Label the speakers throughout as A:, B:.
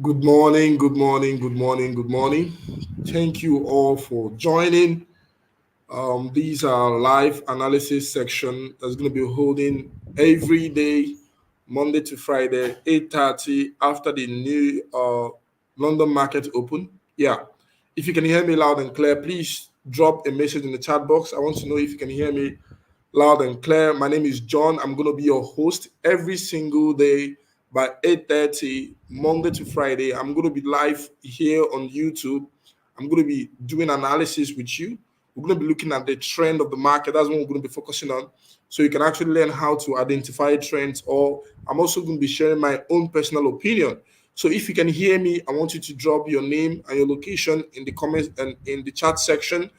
A: Good morning, good morning, good morning, good morning. Thank you all for joining. These are live analysis section that's going to be holding every day, Monday to Friday, 8:30 after the new London market open. Yeah. If you can hear me loud and clear, please drop a message in the chat box. I want to know if you can hear me loud and clear. My name is John. I'm going to be your host every single day by 8:30, Monday to Friday. I'm going to be live here on YouTube. I'm going to be doing analysis with you. We're going to be looking at the trend of the market. That's what we're going to be focusing on. So you can actually learn how to identify trends, or I'm also going to be sharing my own personal opinion. So if you can hear me, I want you to drop your name and your location in the comments and in the chat section.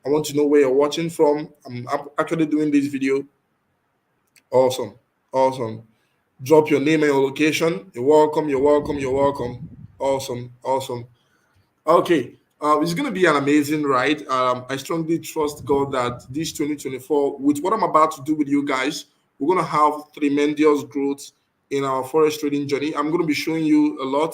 A: I want to know where you're watching from. I'm actually doing this video. Awesome. Awesome. Drop your name and your location. You're welcome. You're welcome. You're welcome. Awesome. Awesome. Okay. It's going to be an amazing ride. I strongly trust God that this 2024, with what I'm about to do with you guys, we're going to have tremendous growth in our forex trading journey. I'm going to be showing you a lot.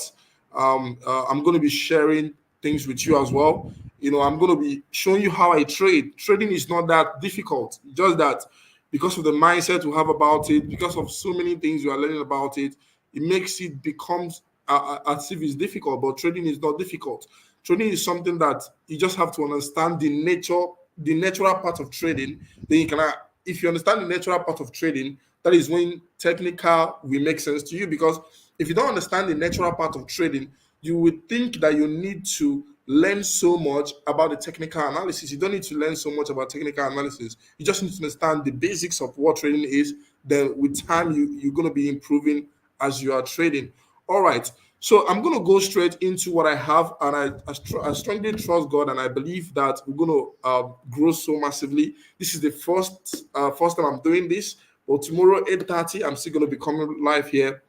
A: I'm going to be sharing things with you as well. I'm going to be showing you how I trade. Trading is not that difficult, just that because of the mindset we have about it, because of so many things we are learning about it, it makes it becomes as if it's difficult. But trading is not difficult. Trading is something that you just have to understand the natural part of trading. Then you can, if you understand the natural part of trading, that is when technical will make sense to you. Because if you don't understand the natural part of trading, you would think that you need to learn so much about the technical analysis. You don't need to learn so much about technical analysis. You just need to understand the basics of what trading is. Then with time, you're going to be improving as you are trading. All right. So I'm going to go straight into what I have, and I strongly trust God, and I believe that we're going to grow so massively. This is the first time I'm doing this, but tomorrow 8:30, I'm still going to be coming live here,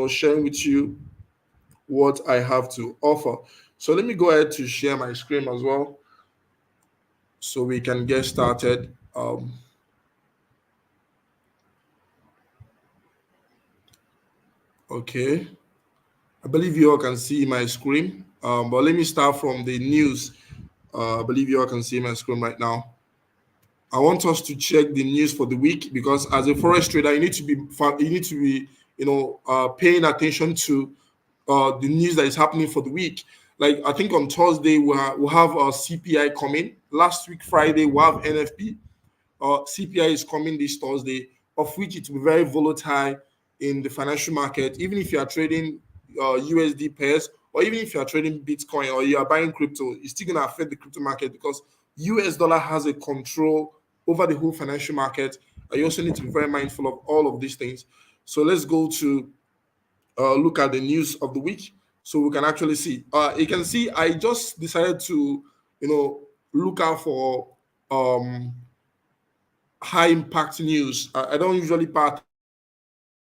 A: sharing with you what I have to offer. So let me go ahead to share my screen as well, so we can get started. Okay, I believe you all can see my screen, but let me start from the news. I believe you all can see my screen right now. I want us to check the news for the week, because as a forex trader, you need to be paying attention to the news that is happening for the week. Like I think on Thursday we'll have CPI coming. Last week Friday we have NFP. CPI is coming this Thursday, of which it will be very volatile in the financial market. Even if you are trading USD pairs, or even if you are trading Bitcoin, or you are buying crypto, it's still going to affect the crypto market, because US dollar has a control over the whole financial market. You also need to be very mindful of all of these things. So let's go to look at the news of the week, so we can actually see. You can see I just decided to, look out for um, high impact news. I don't usually pay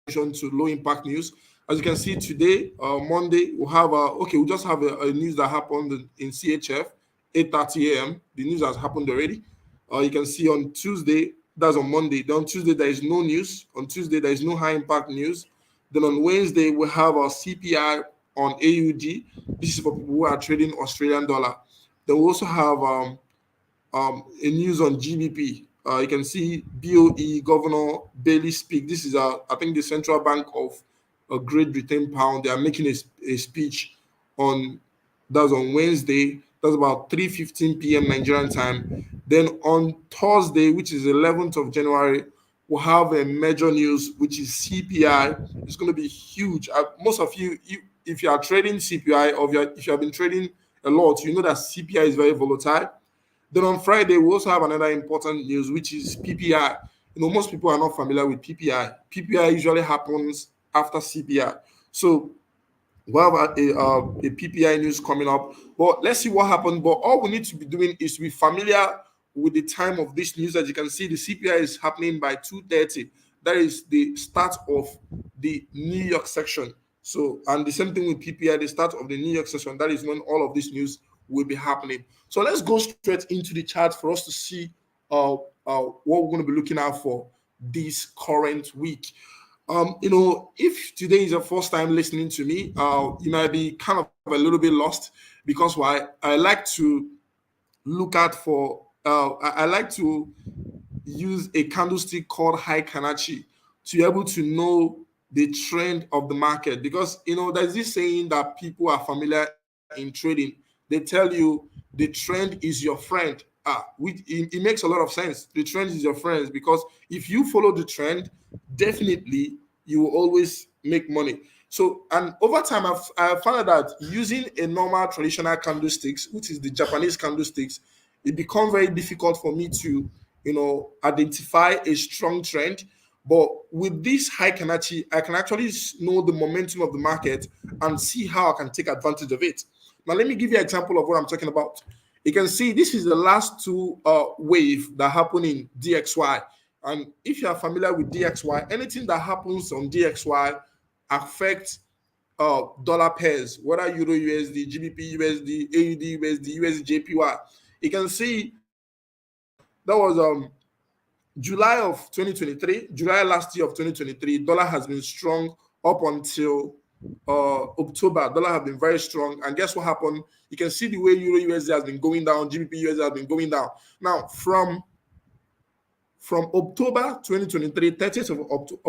A: attention to low impact news. As you can see today, Monday, we'll have we just have a news that happened in CHF, 8:30 a.m. The news has happened already. You can see on Tuesday, that's on Monday. Then on Tuesday, there is no news. On Tuesday, there is no high impact news. Then on Wednesday, we have our CPI on AUD. This is for people who are trading Australian dollar. Then we also have a news on GBP. You can see BOE Governor Bailey speak. This is, I think, the central bank of Great Britain pound. They are making a speech on that's on Wednesday. That's about 3:15 p.m. Nigerian time. Then on Thursday, which is 11th of January, we'll have a major news, which is CPI. It's going to be huge. Most of you, if you are trading CPI, or if you have been trading a lot, you know that CPI is very volatile. Then on Friday, we also have another important news, which is PPI. Most people are not familiar with PPI. PPI usually happens after CPI. So we have a PPI news coming up. But let's see what happened. But all we need to be doing is to be familiar with the time of this news. As you can see, the CPI is happening by 2:30. That is the start of the New York section. So, and the same thing with PPI, the start of the New York session. That is when all of this news will be happening. So let's go straight into the chart for us to see what we're going to be looking out for this current week. If today is your first time listening to me, you might be kind of a little bit lost because why? I like to look out for. I like to use a candlestick called high Kanachi to be able to know the trend of the market, because there's this saying that people are familiar in trading. They tell you the trend is your friend. It makes a lot of sense. The trend is your friend, because if you follow the trend, definitely you will always make money. So, and over time, I found out that using a normal traditional candlesticks, which is the Japanese candlesticks, it becomes very difficult for me to, identify a strong trend. But with this high Kanachi, I can actually know the momentum of the market and see how I can take advantage of it. Now, let me give you an example of what I'm talking about. You can see this is the last two wave that happened in DXY. And if you are familiar with DXY, anything that happens on DXY affects dollar pairs, whether Euro USD, GBP USD, AUD USD, USD JPY. You can see that was July of 2023, July last year of 2023, dollar has been strong up until October. Dollar have been very strong. And guess what happened? You can see the way Euro USD has been going down, GBP USD has been going down. Now, from October 2023, 30th of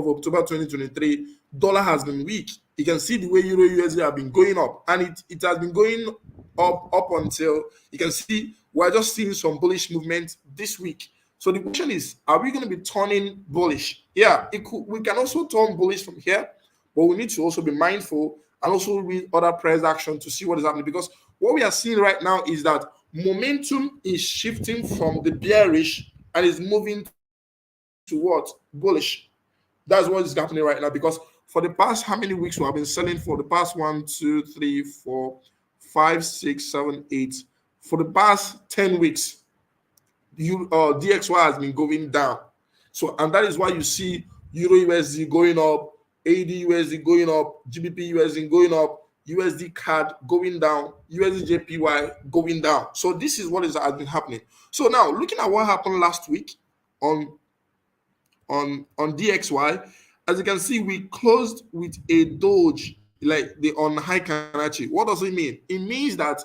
A: October 2023, dollar has been weak. You can see the way Euro USD have been going up, and it has been going up until you can see we're just seeing some bullish movement this week. So the question is, are we going to be turning bullish? Yeah, we can also turn bullish from here, but we need to also be mindful and also read other price action to see what is happening, because what we are seeing right now is that momentum is shifting from the bearish and is moving to what? Bullish. That's what is happening right now, because for the past how many weeks we have been selling? For the past 1, 2, 3, 4, 5, 6, 7, 8. For the past 10 weeks, DXY has been going down. So, and that is why you see Euro USD going up, AD USD going up, GBP USD going up, USD CAD going down, USD JPY going down. So this is what has been happening. So now looking at what happened last week on DXY, as you can see, we closed with a doge, like the on high Kanachi. What does it mean? It means that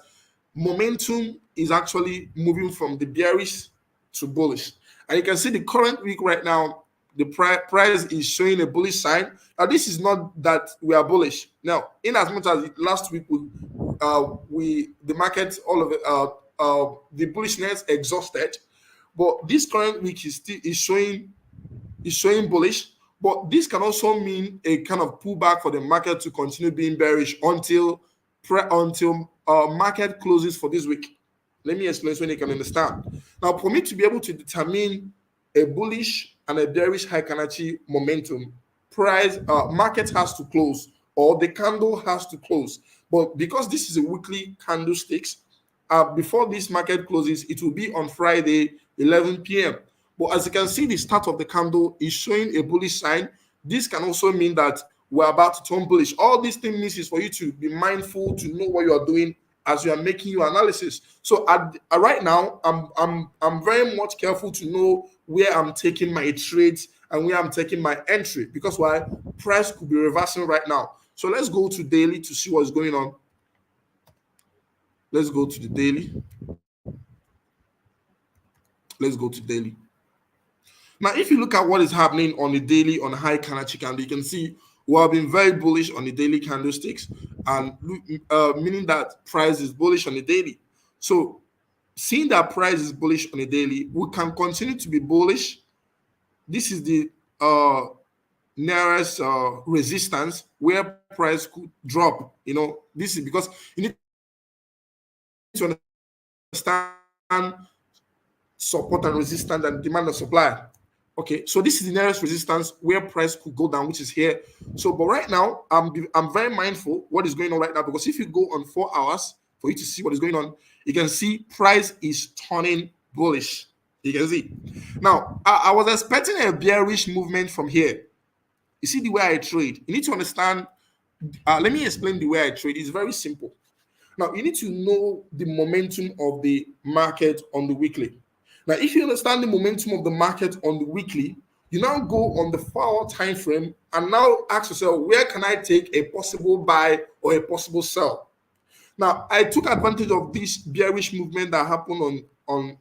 A: momentum is actually moving from the bearish to bullish. And you can see the current week right now, the price is showing a bullish sign. Now, this is not that we are bullish. Now, in as much as last week the market, all of it, the bullishness exhausted, but this current week is showing bullish, but this can also mean a kind of pullback for the market to continue being bearish until market closes for this week. Let me explain so you can understand. Now, for me to be able to determine a bullish and a bearish high Kanachi momentum, market has to close, or the candle has to close. But because this is a weekly candlesticks, before this market closes, it will be on Friday, 11 p.m. But as you can see, the start of the candle is showing a bullish sign. This can also mean that we're about to turn bullish. All these things is for you to be mindful, to know what you are doing as you are making your analysis. So right now, I'm very much careful to know where I'm taking my trades and where I'm taking my entry, because why? Price could be reversing right now. So let's go to daily to see what's going on. Let's go to the daily. Let's go to daily. Now, if you look at what is happening on the daily on high Kanachi candle, you can see we have been very bullish on the daily candlesticks, and meaning that price is bullish on the daily. So, seeing that price is bullish on the daily, we can continue to be bullish. This is the nearest resistance where price could drop. This is because you need to understand support and resistance and demand and supply. Okay, so this is the nearest resistance where price could go down, which is here. So, but right now, I'm very mindful what is going on right now, because if you go on 4 hours for you to see what is going on, you can see price is turning bullish. You can see. Now, I was expecting a bearish movement from here. You see the way I trade. You need to understand. Let me explain the way I trade. It's very simple. Now, you need to know the momentum of the market on the weekly. Now, if you understand the momentum of the market on the weekly, You now go on the 4 hour time frame and now ask yourself, where can I take a possible buy or a possible sell? Now, I took advantage of this bearish movement that happened on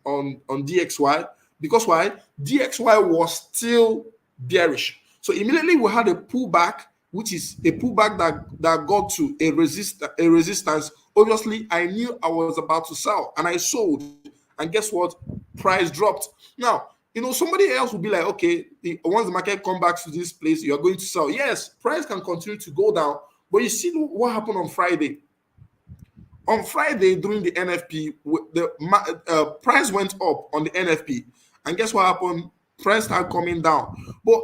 A: DXY, because why? DXY was still bearish. So immediately we had a pullback, which is a pullback that got to a resistance. Obviously, I knew I was about to sell and I sold. And guess what? Price dropped. Now, somebody else will be like, okay, once the market come back to this place, you're going to sell. Yes, price can continue to go down. But you see what happened on Friday. On Friday during the NFP, the price went up on the NFP, and guess what happened? Price started coming down. But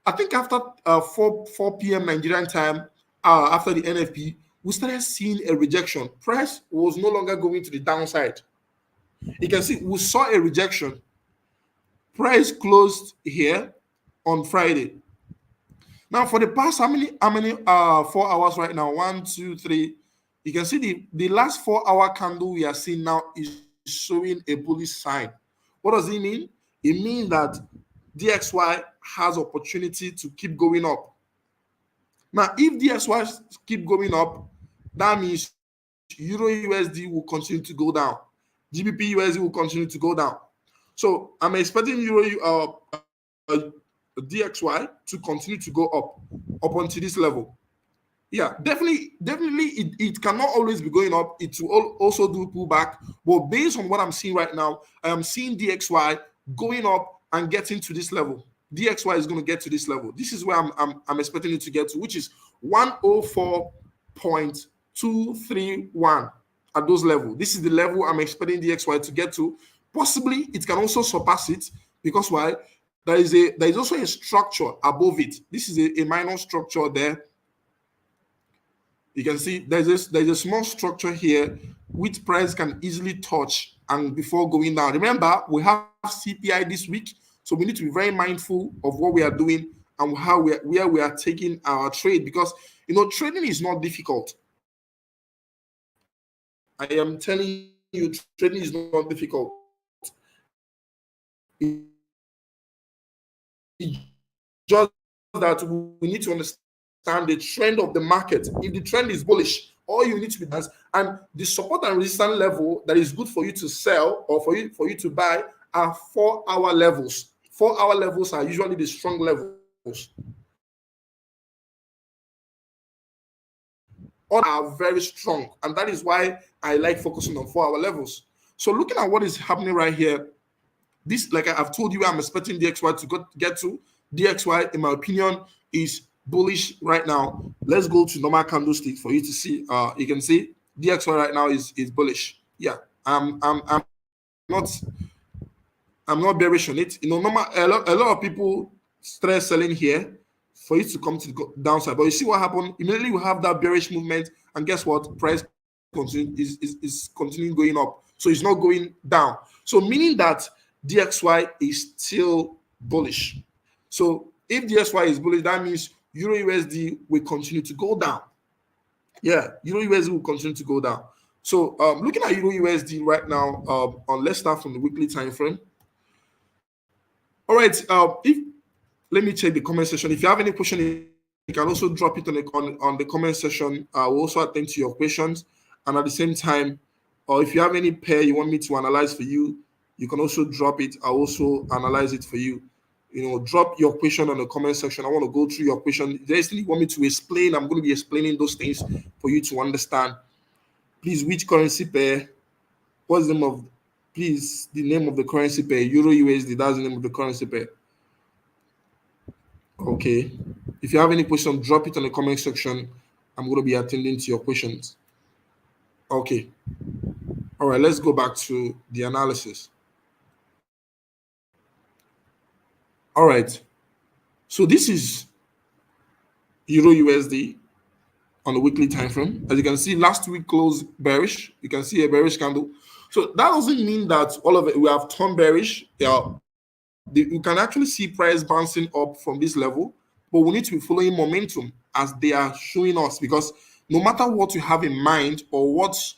A: I think after 4 p.m. Nigerian time, after the NFP, we started seeing a rejection. Price was no longer going to the downside. You can see we saw a rejection. Price closed here on Friday. Now, for the past how many 4 hours right now? 1, 2, 3. You can see the last 4 hour candle we are seeing now is showing a bullish sign. What does it mean? It means that DXY has opportunity to keep going up. Now, if DXY keep going up, that means Euro USD will continue to go down. GBP USD will continue to go down. So I'm expecting DXY to continue to go up until this level. Yeah, definitely, it cannot always be going up. It will also do pullback. But based on what I'm seeing right now, I am seeing DXY going up and getting to this level. DXY is going to get to this level. This is where I'm expecting it to get to, which is 104.231 at those levels. This is the level I'm expecting DXY to get to. Possibly, it can also surpass it, because why? There is also a structure above it. This is a minor structure there. You can see there's a small structure here which price can easily touch and before going down. Remember, we have CPI this week, so we need to be very mindful of what we are doing and where we are taking our trade, because trading is not difficult. I am telling you, trading is not difficult. It's just that we need to understand the trend of the market. If the trend is bullish, all you need to be done, and the support and resistance level that is good for you to sell or for you to buy are 4 hour levels. 4 hour levels are usually the strong levels. All are very strong, and that is why I like focusing on 4 hour levels. So looking at what is happening right here, this, like I've told you, I'm expecting DXY to get to. DXY, in my opinion, is bullish right now. Let's go to normal candlestick for you to see. You can see DXY right now is bullish. Yeah, I'm not bearish on it. Normal a lot of people stress selling here for it to come to the downside. But you see what happened? Immediately we have that bearish movement, and guess what? Price is continuing going up. So it's not going down. So meaning that DXY is still bullish. So if DXY is bullish, that means Euro USD will continue to go down. Yeah, Euro USD will continue to go down. So looking at Euro USD right now, let's start from the weekly time frame. All right. Let me check the comment section. If you have any question, you can also drop it on the comment section. I will also attend to your questions. And at the same time, or if you have any pair you want me to analyze for you, you can also drop it. I'll also analyze it for you. Drop your question on the comment section. I want to go through your question. If there's anything you want me to explain, I'm going to be explaining those things for you to understand. Please, which currency pair? What's the name of? Please, the name of the currency pair. Euro USD. That's the name of the currency pair. Okay. If you have any question, drop it on the comment section. I'm going to be attending to your questions. Okay. All right. Let's go back to the analysis. All right. So this is Euro USD on the weekly time frame. As you can see, last week closed bearish. You can see a bearish candle. So that doesn't mean that all of it we have turned bearish. Yeah, you can actually see price bouncing up from this level, but we need to be following momentum as they are showing us, because no matter what you have in mind or what's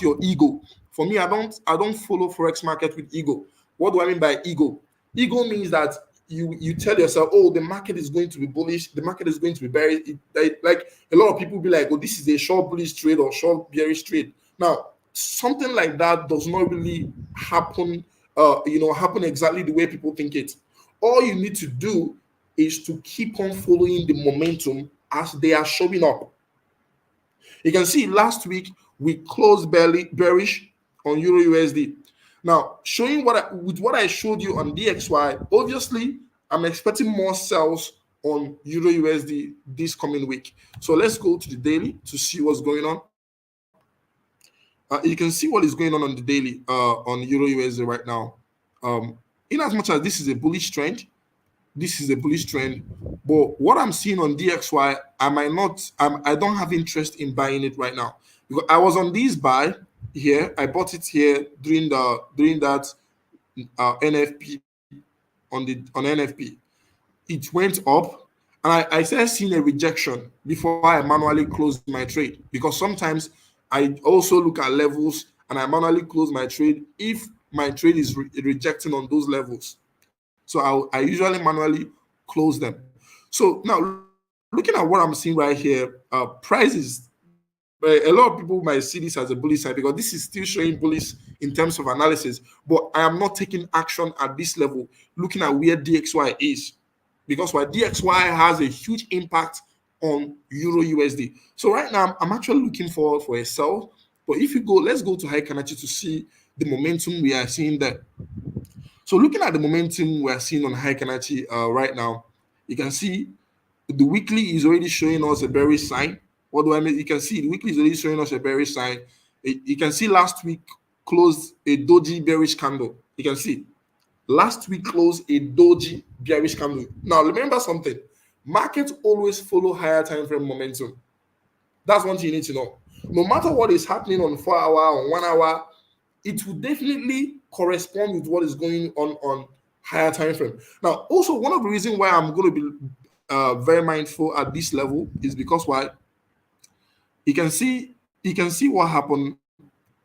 A: your ego. For me, I don't follow Forex market with ego. What do I mean by ego? Ego means that you tell yourself, oh, the market is going to be bullish, the market is going to be bearish. Like a lot of people be like, oh, this is a short bullish trade or short bearish trade. Now, something like that does not really happen, happen exactly the way people think it. All you need to do is to keep on following the momentum as they are showing up. You can see last week we closed barely bearish on Euro USD. Now, showing with what I showed you on DXY, obviously I'm expecting more sells on Euro USD this coming week. So let's go to the daily to see what's going on. You can see what is going on the daily on Euro USD right now. In as much as this is a bullish trend, but what I'm seeing on DXY, I might not, I don't have interest in buying it right now because I was on this buy here. I bought it here during that NFP on NFP. It went up, and I started seeing a rejection before I manually closed my trade because sometimes I also look at levels and I manually close my trade if my trade is rejecting on those levels. So I usually manually close them. So now looking at what I'm seeing right here, prices. A lot of people might see this as a bullish side because this is still showing bullish in terms of analysis. But I am not taking action at this level, looking at where DXY is, because why DXY has a huge impact on Euro USD. So right now I'm actually looking forward for a sell. But if you go, let's go to Heights to see the momentum we are seeing there. So looking at the momentum we're seeing on Heights right now, you can see the weekly is already showing us a bearish sign. What do I mean? You can see the weekly is already showing us a bearish sign. You can see last week closed a doji bearish candle. You can see last week closed a doji bearish candle. Now remember something: markets always follow higher time frame momentum. That's one thing you need to know. No matter what is happening on 4 hour or 1 hour, it will definitely correspond with what is going on higher time frame. Now, also one of the reasons why I'm going to be very mindful at this level is because why you can see what happened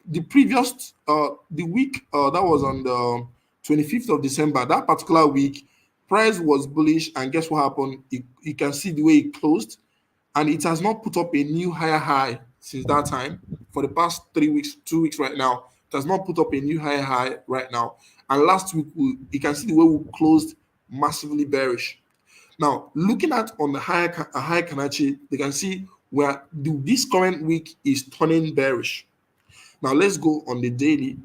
A: the previous the week that was on the 25th of December. That particular week, price was bullish, and guess what happened? You can see the way it closed, and it has not put up a new higher high since that time. For the past 3 weeks, 2 weeks right now, it has not put up a new higher high right now. And last week, you can see the way we closed massively bearish. Now, looking at on the high Kanachi, they can see where this current week is turning bearish. Now, let's go on the daily.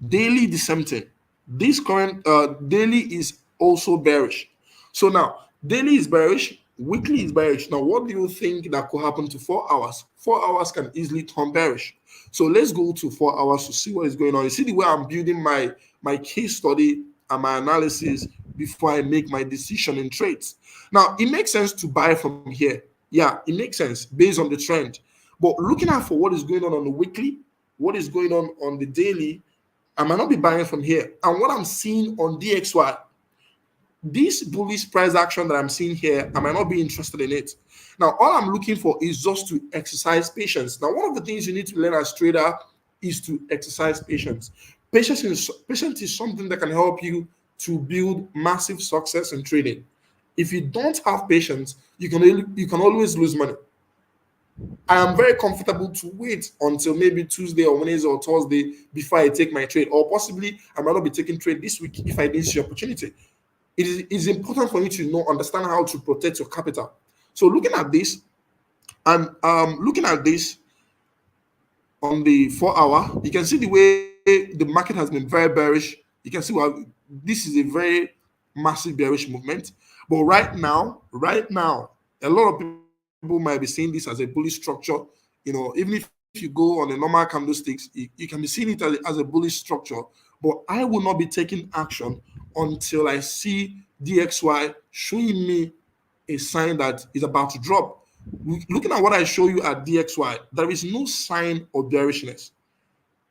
A: Daily, the same thing. This current daily is also bearish. So now, daily is bearish, weekly is bearish. Now, what do you think that could happen to 4 hours? 4 hours can easily turn bearish. So let's go to 4 hours to see what is going on. You see the way I'm building my case study and my analysis before I make my decision in trades. Now, it makes sense to buy from here. Yeah, it makes sense based on the trend. But looking out for what is going on the weekly, what is going on the daily, I might not be buying from here. And what I'm seeing on DXY, this bullish price action that I'm seeing here, I might not be interested in it. Now, all I'm looking for is just to exercise patience. Now, one of the things you need to learn as trader is to exercise patience. Patience is something that can help you to build massive success in trading. If you don't have patience, you can always lose money. I am very comfortable to wait until maybe Tuesday or Wednesday or Thursday before I take my trade, or possibly I might not be taking trade this week if I didn't see opportunity. It is important for you to understand how to protect your capital. So looking at this, and looking at this on the 4 hour, you can see the way the market has been very bearish. You can see this is a very massive bearish movement. But right now, a lot of people might be seeing this as a bullish structure. Even if you go on a normal candlesticks, you can be seeing it as a bullish structure. But I will not be taking action until I see DXY showing me a sign that is about to drop. Looking at what I show you at DXY, there is no sign of bearishness.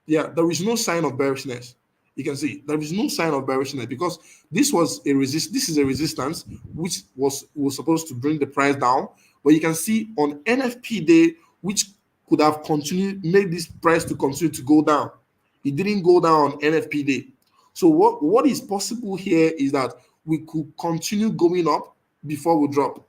A: Yeah, there is no sign of bearishness. You can see there is no sign of bearishness because this is a resistance which was supposed to bring the price down. But you can see on NFP day, which could have made this price to continue to go down. It didn't go down on NFP day. So what is possible here is that we could continue going up before we drop.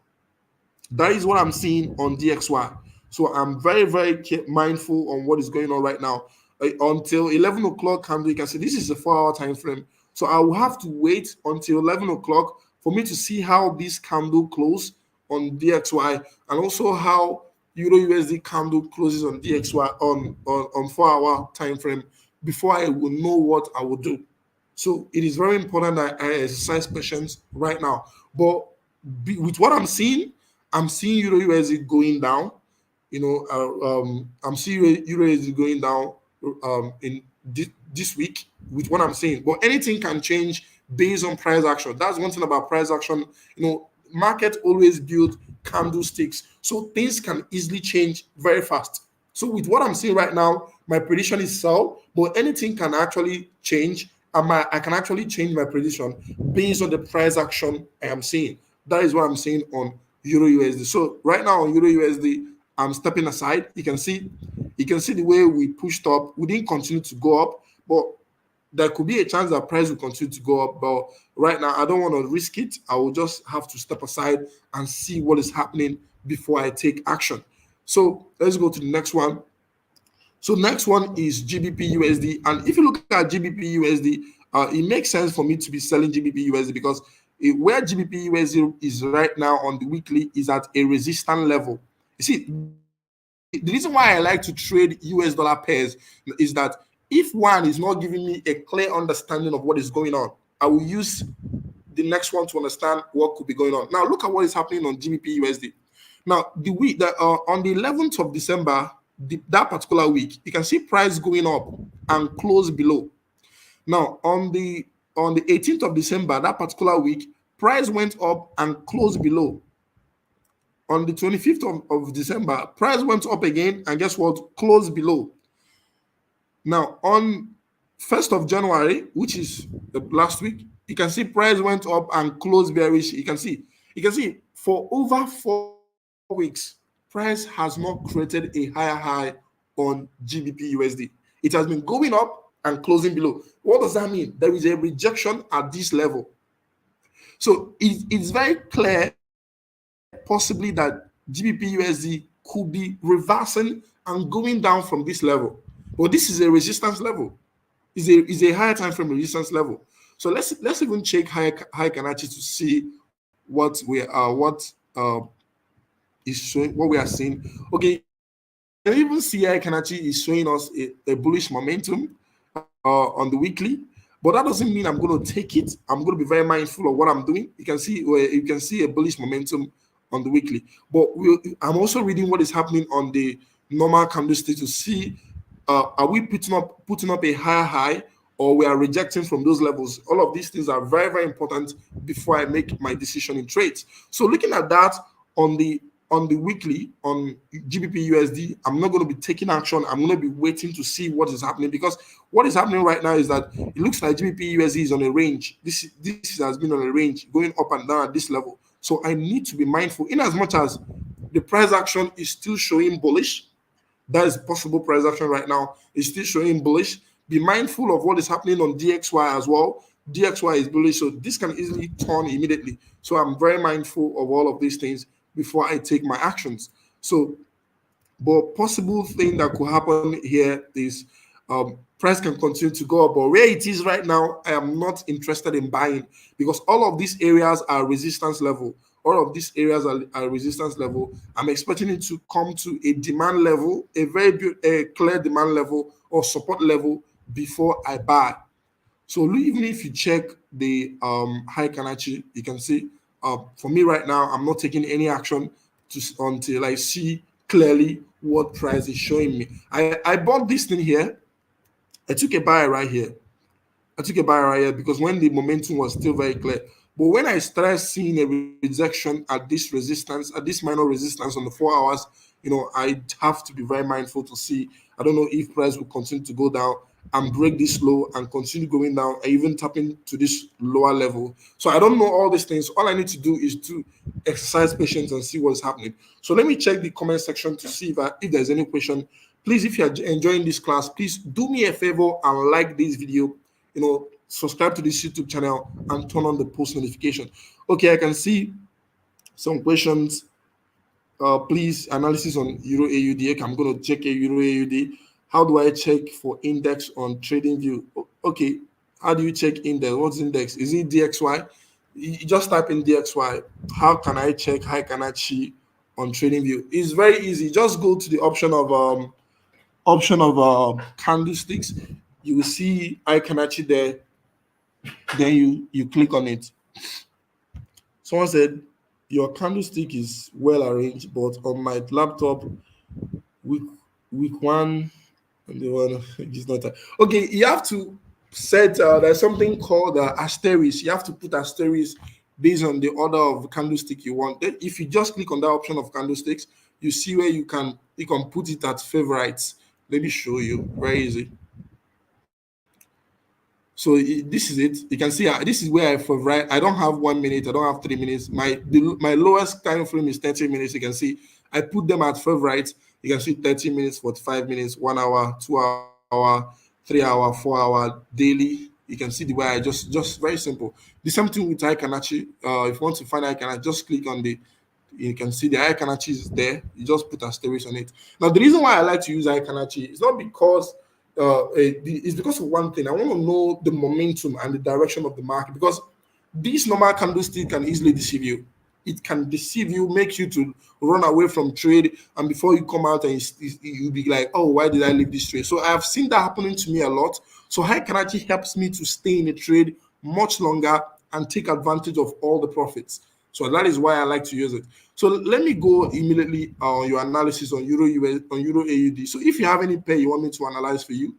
A: That is what I'm seeing on DXY. So I'm very, very mindful on what is going on right now. Until 11 o'clock candle, you can see this is a 4 hour time frame. So I will have to wait until 11 o'clock for me to see how this candle close on DXY, and also how Euro USD candle closes on DXY on 4 hour time frame before I will know what I will do. So it is very important that I exercise patience right now. But with what I'm seeing Euro USD going down. I'm seeing Euro USD going down in this week with what I'm saying. But anything can change based on price action. That's one thing about price action. Market always build candlesticks, so things can easily change very fast. So with what I'm seeing right now, my prediction is sell, but anything can actually change. And I can actually change my prediction based on the price action I am seeing. That is what I'm saying on Euro USD. So right now on Euro USD, I'm stepping aside. You can see the way we pushed up. We didn't continue to go up, but there could be a chance that price will continue to go up. But right now, I don't want to risk it. I will just have to step aside and see what is happening before I take action. So let's go to the next one. So next one is GBP USD. And if you look at GBP USD, it makes sense for me to be selling GBP USD because where GBP USD is right now on the weekly is at a resistance level. You see, the reason why I like to trade US dollar pairs is that if one is not giving me a clear understanding of what is going on, I will use the next one to understand what could be going on. Now, look at what is happening on GBP USD. Now, the week that on the 11th of December, that particular week, you can see price going up and close below. Now, on the 18th of December, that particular week, price went up and closed below. On the 25th of December, price went up again, and guess what? Closed below. Now, on 1st of January, which is the last week, you can see price went up and closed bearish. You can see for over 4 weeks, price has not created a higher high on GBP USD. It has been going up and closing below. What does that mean? There is a rejection at this level. So it's very clear, possibly, that GBP USD could be reversing and going down from this level. But this is a resistance level. Is a higher time frame resistance level. So let's even check high Kanachi to see what is showing, what we are seeing. Okay, you can even see high Kanachi is showing us a bullish momentum on the weekly. But that doesn't mean I'm going to take it. I'm going to be very mindful of what I'm doing. You can see a bullish momentum on the weekly. But I'm also reading what is happening on the normal candlestick to see are we putting up a higher high, or we are rejecting from those levels. All of these things are very, very important before I make my decision in trades. So looking at that on the weekly on GBP USD, I'm not going to be taking action. I'm going to be waiting to see what is happening, because what is happening right now is that it looks like GBP USD is on a range. This has been on a range going up and down at this level. So I need to be mindful, in as much as the price action is still showing bullish. That is possible price action right now. It's still showing bullish. Be mindful of what is happening on DXY as well. DXY is bullish, so this can easily turn immediately. So I'm very mindful of all of these things before I take my actions. So, but possible thing that could happen here is price can continue to go up. But where it is right now, I am not interested in buying, because all of these areas are resistance level. All of these areas are resistance level. I'm expecting it to come to a demand level, a clear demand level or support level before I buy. So even if you check the high Kanachi, you can see for me right now, I'm not taking any action until I see clearly what price is showing me. I bought this thing here. I took a buy right here. Because when the momentum was still very clear. But when I started seeing a rejection at this resistance, at this minor resistance on the 4 hours, I have to be very mindful to see. I don't know if price will continue to go down and break this low and continue going down and even tap into this lower level. So I don't know all these things. All I need to do is to exercise patience and see what's happening. So let me check the comment section to see if there's any question. Please, if you're enjoying this class, please do me a favor and like this video. subscribe to this YouTube channel and turn on the post notification. Okay, I can see some questions. Please, analysis on Euro AUD. Okay, I'm going to check a Euro AUD. How do I check for index on TradingView? Okay, how do you check index? What's index? Is it DXY? You just type in DXY. How can I check high Kanachi on TradingView? It's very easy. Just go to the option of candlesticks. You will see high Kanachi there. Then you click on it. Someone said your candlestick is well arranged, but on my laptop, week week one and the one is not okay. You have to set there's something called asterisk. You have to put asterisk based on the order of candlestick you want. Then if you just click on that option of candlesticks, you see where you can put it at favorites. Let me show you. Very easy. So this is it. You can see this is where I favorite. I don't have 1 minute. I don't have 3 minutes. My lowest time frame is 30 minutes. You can see I put them at favorites. You can see 30 minutes, 45 minutes, 1 hour, 2 hour, 3 hour, 4 hour daily. You can see the way I just very simple. The same thing with Aikanachi. If you want to find Aikanachi, just click on the. You can see the Aikanachi is there. You just put asterisk on it. Now the reason why I like to use Aikanachi is not because it's because of one thing. I want to know the momentum and the direction of the market because this normal candlestick can easily deceive you. It can deceive you, make you to run away from trade, and before you come out and you'll be like, "Oh, why did I leave this trade?" So I've seen that happening to me a lot. So high Kanachi helps me to stay in a trade much longer and take advantage of all the profits. So that is why I like to use it. So let me go immediately on your analysis on Euro US on Euro AUD. So if you have any pair you want me to analyze for you,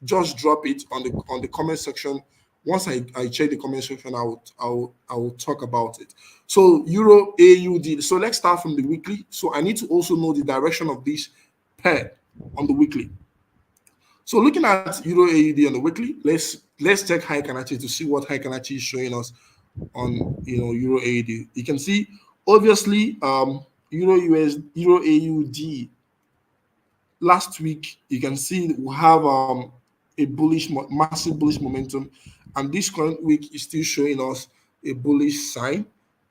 A: just drop it on the comment section. Once I check the comment section, I will talk about it. So Euro AUD. So let's start from the weekly. So I need to also know the direction of this pair on the weekly. So looking at Euro AUD on the weekly, let's check high Kanachi to see what high Kanachi is showing us on Euro AUD. You can see obviously Euro AUD last week. You can see we have a massive bullish momentum, and this current week is still showing us a bullish sign.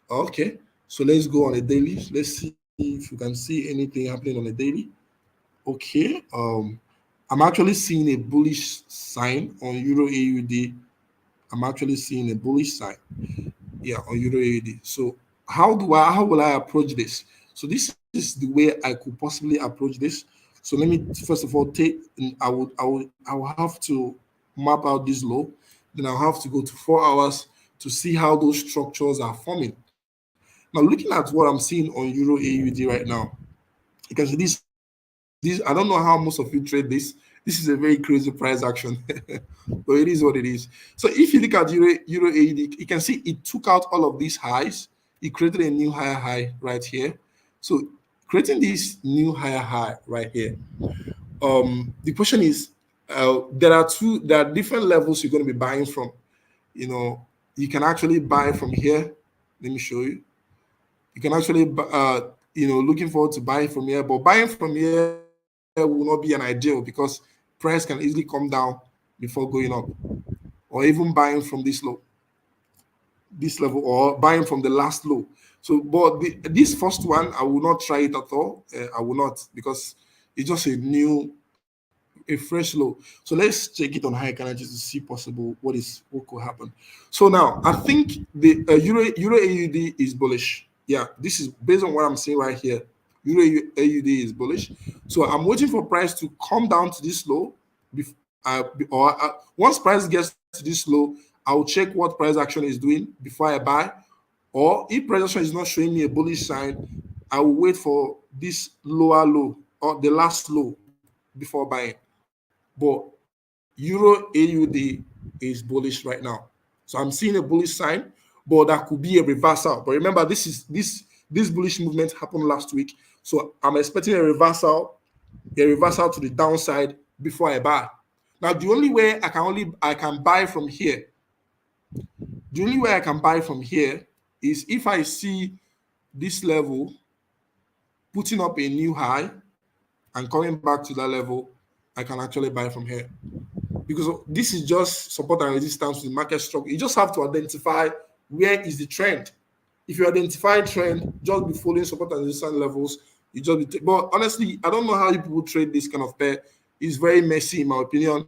A: Okay, so let's go on a daily. Let's see if you can see anything happening on a daily. Okay, I'm actually seeing a bullish sign on Euro AUD. I'm actually seeing a bullish sign, yeah, on Euro AUD. So how will I approach this? So this is the way I could possibly approach this. So let me first of all I will have to map out this low. Then I'll have to go to 4 hours to see how those structures are forming. Now looking at what I'm seeing on Euro AUD right now, you can see this. I don't know how most of you trade this. This is a very crazy price action, but it is what it is. So if you look at Euro AUD, you can see it took out all of these highs. It created a new higher high right here. So creating this new higher high right here. The question is, there are different levels you're going to be buying from. You can actually buy from here. Let me show you. You can actually looking forward to buying from here, but buying from here will not be an ideal because price can easily come down before going up, or even buying from this level, or buying from the last low. So but this first one, I will not try it at all. I will not, because it's just a fresh low. So let's check it on high energy to see possible what could happen. So now I think the Euro AUD is bullish. Yeah, this is based on what I'm seeing right here. Euro AUD is bullish. So I'm waiting for price to come down to this low. Once price gets to this low, I'll check what price action is doing before I buy. Or if price action is not showing me a bullish sign, I will wait for this lower low or the last low before buying. But Euro AUD is bullish right now. So I'm seeing a bullish sign, but that could be a reversal. But remember, this bullish movement happened last week. So I'm expecting a reversal to the downside before I buy. Now the only way I can buy from here, is if I see this level putting up a new high and coming back to that level, I can actually buy from here. because this is just support and resistance to the market structure. You just have to identify where is the trend. If you identify trend, just be following support and resistance levels. You just be but honestly, I don't know how people trade this kind of pair. It's very messy in my opinion,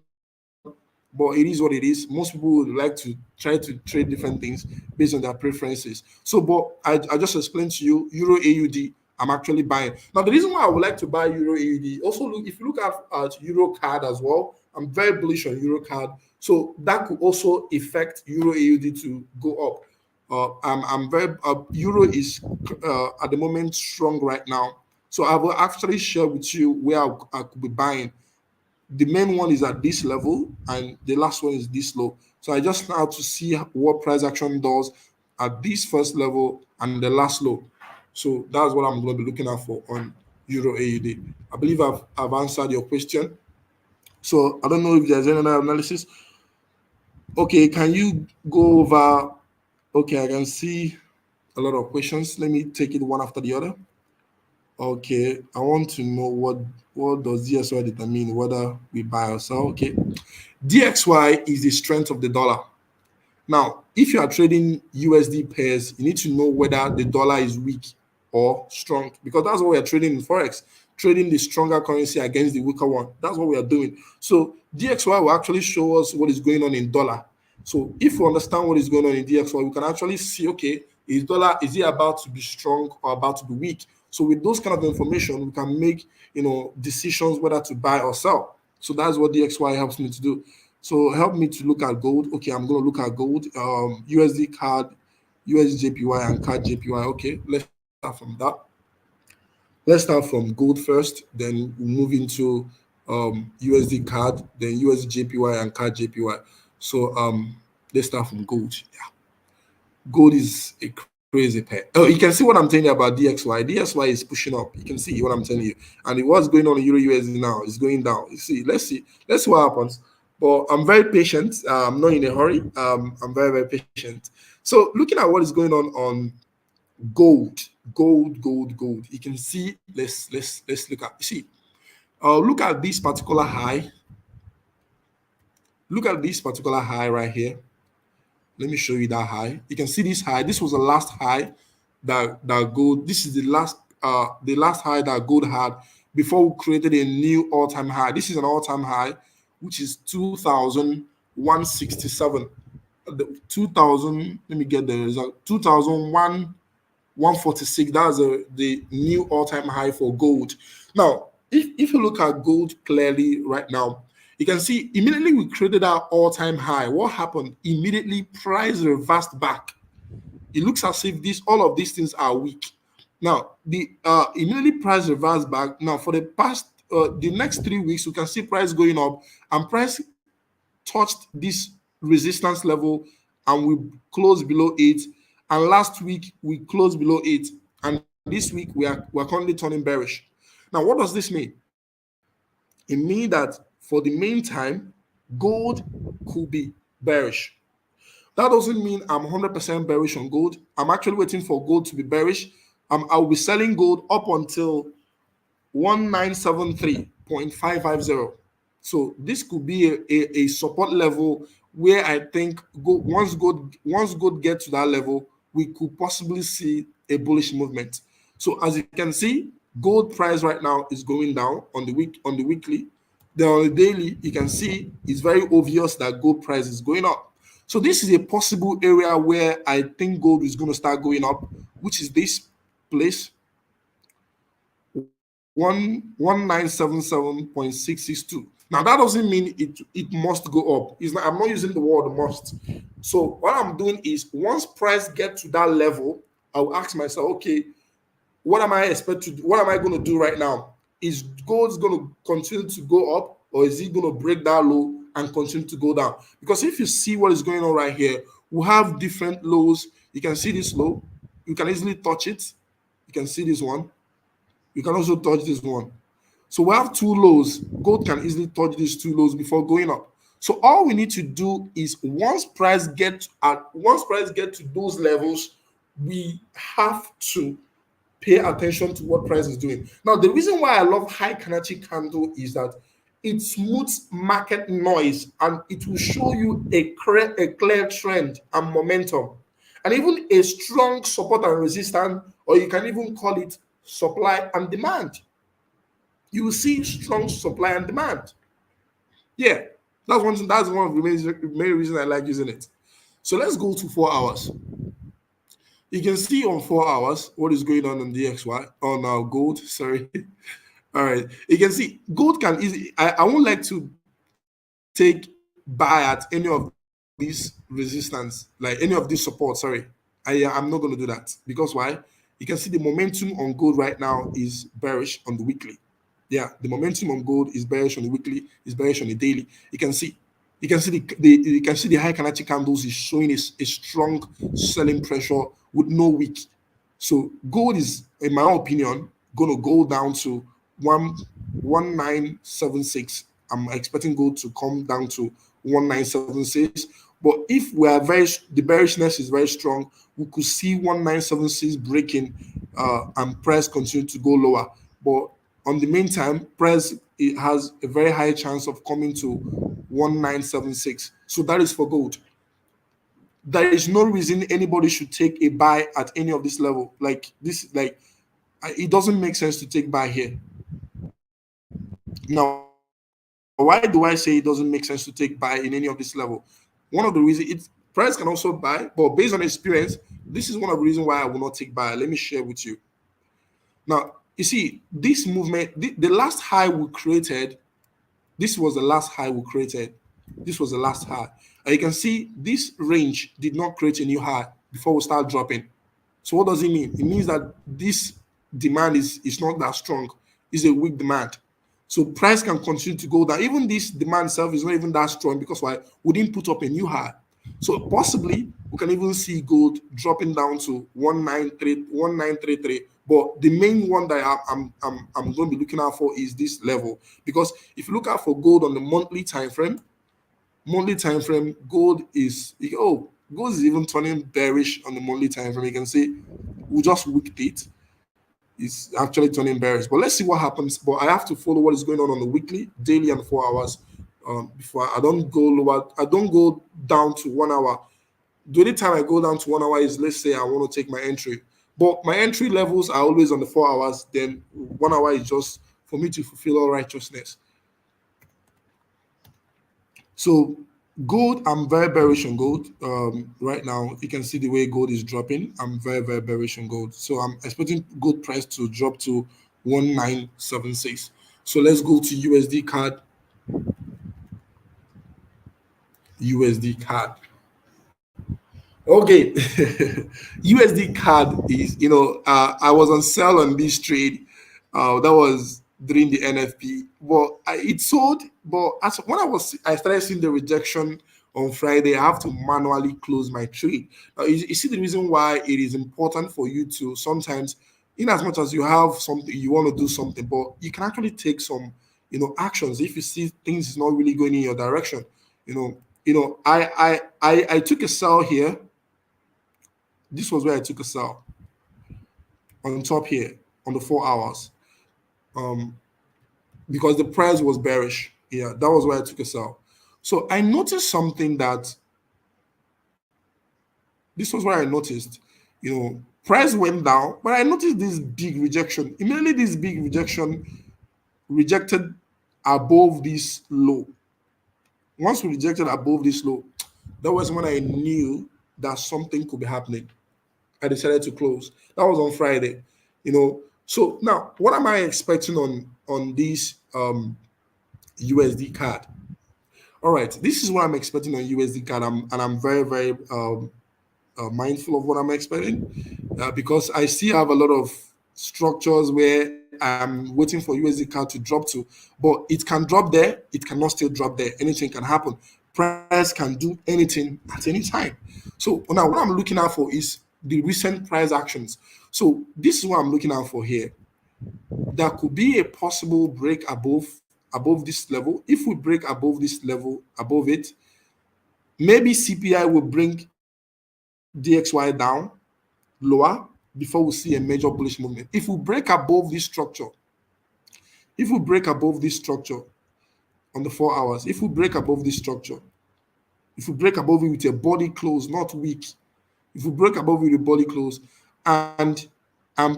A: but it is what it is. Most people would like to try to trade different things based on their preferences. So, but I just explained to you Euro AUD. I'm actually buying. Now, the reason why I would like to buy Euro AUD, also look if you look at Euro card as well, I'm very bullish on Euro card. So that could also affect Euro AUD to go up. I'm very Euro is at the moment strong right now. So I will actually share with you where I could be buying. The main one is at this level, and the last one is this low. So I just now have to see what price action does at this first level and the last low. So that's what I'm going to be looking at for on Euro AUD. I believe I've answered your question. So I don't know if there's any other analysis. Okay, can you go over? Okay, I can see a lot of questions. Let me take it one after the other. Okay, I want to know what does DXY determine whether we buy or sell. Okay, DXY is the strength of the dollar. Now, if you are trading USD pairs, you need to know whether the dollar is weak or strong because that's what we are trading in Forex, trading the stronger currency against the weaker one. That's what we are doing. So DXY will actually show us what is going on in dollar. So if we understand what is going on in DXY, we can actually see, okay, is it about to be strong or about to be weak? So with those kind of information, we can make decisions whether to buy or sell. So that's what DXY helps me to do. So help me to look at gold. Okay, I'm going to look at gold, USD card, USJPY, and card JPY. Okay, let's start from that. Let's start from gold first, then we move into USD card, then USJPY and card JPY. So let's start from gold. Yeah, gold is a crazy pair. Oh, you can see what I'm telling you about DXY. DXY is pushing up. You can see what I'm telling you. And what's going on in Euro USD now is going down. You see, let's see what happens. But I'm very patient. I'm not in a hurry. I'm very, very patient. So looking at what is going on gold, gold. You can see. Let's look at. You see, look at this particular high. Look at this particular high right here. Let me show you that high. You can see this high. This was the last high that gold. This is the last high that gold had before we created a new all-time high. This is an all-time high, which is 2,167. 2000. Let me get the result. 2001. 146. That's the new all-time high for gold. Now, if you look at gold clearly right now, you can see immediately we created our all-time high. What happened? Immediately price reversed back. It looks as if all of these things are weak. Now, the immediately price reversed back. Now, for the past the next 3 weeks, you can see price going up, and price touched this resistance level and we closed below 8. And last week we closed below 8. And this week we're currently turning bearish. Now, what does this mean? It means that for the meantime, gold could be bearish. That doesn't mean I'm 100% bearish on gold. I'm actually waiting for gold to be bearish. I'll be selling gold up until 1973.550. So this could be a support level where I think once gold gets to that level, we could possibly see a bullish movement. So as you can see, gold price right now is going down on the weekly. Then on the daily, you can see it's very obvious that gold price is going up. So this is a possible area where I think gold is going to start going up, which is this place, 1977.662. Now that doesn't mean it must go up. It's not, I'm not using the word must. So what I'm doing is once price get to that level, I'll ask myself, okay, what am I going to do right now? Is gold going to continue to go up, or is it going to break that low and continue to go down? Because if you see what is going on right here, we have different lows. You can see this low. You can easily touch it. You can see this one. You can also touch this one. So we have two lows. Gold can easily touch these two lows before going up. So all we need to do is once price get to those levels, we have to pay attention to what price is doing. Now, the reason why I love high Kanachi candle is that it smooths market noise and it will show you a clear trend and momentum, and even a strong support and resistance, or you can even call it supply and demand. You will see strong supply and demand. Yeah, that's one thing. That's one of the main reasons I like using it. So let's go to 4 hours. You can see on 4 hours what is going on DXY on gold. Sorry. All right. You can see gold can easily. I won't like to take buy at any of these resistance, like any of this support. Sorry. I'm not going to do that because why? You can see the momentum on gold right now is bearish on the weekly. Yeah, the momentum on gold is bearish on the weekly, is bearish on the daily. You can see the high kinetic candles is showing a strong selling pressure with no wick. So gold is, in my opinion, going to go down to 11976. I'm expecting gold to come down to 1976. But if we are the bearishness is very strong, we could see 1976 breaking and price continue to go lower. But on the meantime, price it has a very high chance of coming to 1976. So that is for gold. There is no reason anybody should take a buy at any of this level. Like this, like it doesn't make sense to take buy here. Now, why do I say it doesn't make sense to take buy in any of this level? One of the reasons price can also buy, but based on experience, this is one of the reasons why I will not take buy. Let me share with you. Now, you see, this movement, the last high we created, this was the last high we created. This was the last high. And you can see this range did not create a new high before we start dropping. So what does it mean? It means that this demand is not that strong. It's a weak demand. So price can continue to go down. Even this demand itself is not even that strong because why? We didn't put up a new high. So possibly we can even see gold dropping down to 1933. But the main one that I'm going to be looking out for is this level, because if you look out for gold on the monthly time frame, gold is even turning bearish on the monthly time frame. You can see we just wicked it. It's actually turning bearish. But let's see what happens. But I have to follow what is going on the weekly, daily, and 4 hours before I don't go lower. I don't go down to 1 hour. The only time I go down to 1 hour is, let's say I want to take my entry. But my entry levels are always on the 4 hours. Then 1 hour is just for me to fulfill all righteousness. So gold, I'm very bearish on gold right now. You can see the way gold is dropping. I'm very, very bearish on gold. So I'm expecting gold price to drop to 1976. So let's go to USD card. USD card. Okay. USD card is, I was on sell on this trade. That was during the NFP. Well, it sold, but I started seeing the rejection on Friday, I have to manually close my trade. You see the reason why it is important for you to sometimes, in as much as you have something you want to do something, but you can actually take some, actions if you see things is not really going in your direction. I took a sell here. This was where I took a sell on top here on the 4 hours. Because the price was bearish. Yeah, that was where I took a sell. So I noticed something that this was where I noticed, price went down, but I noticed this big rejection. Immediately, this big rejection rejected above this low. Once we rejected above this low, that was when I knew that something could be happening. I decided to close. That was on Friday, So now, what am I expecting on this USD card? All right, this is what I'm expecting on USD card. I'm very, very mindful of what I'm expecting because I still have a lot of structures where I'm waiting for USD card to drop to, but it can drop there, it cannot still drop there. Anything can happen. Price can do anything at any time. So now what I'm looking out for is the recent price actions. So this is what I'm looking out for here. There could be a possible break above this level. If we break above this level, above it, maybe CPI will bring DXY down lower before we see a major bullish movement. If we break above this structure, on the 4 hours. If we break above this structure, if we break above it with a body close, not weak, if we break above it with a body close, and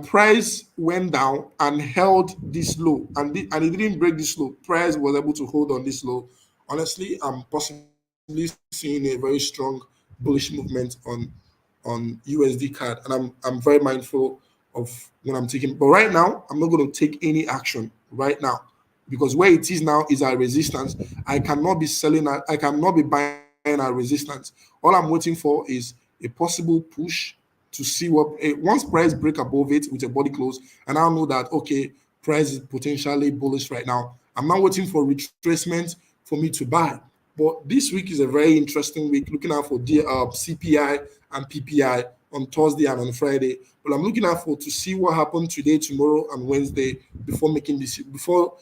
A: price went down and held this low, and it didn't break this low, price was able to hold on this low. Honestly, I'm possibly seeing a very strong bullish movement on USD card, and I'm very mindful of when I'm taking. But right now, I'm not going to take any action right now because where it is now is at resistance. I cannot be selling. I cannot be buying at resistance. All I'm waiting for is a possible push to see what once price break above it with a body close, and I'll know that okay, price is potentially bullish right now. I'm not waiting for retracement for me to buy. But this week is a very interesting week, looking out for CPI and PPI on Thursday and on Friday. But I'm looking out for to see what happened today, tomorrow, and Wednesday before making this. Before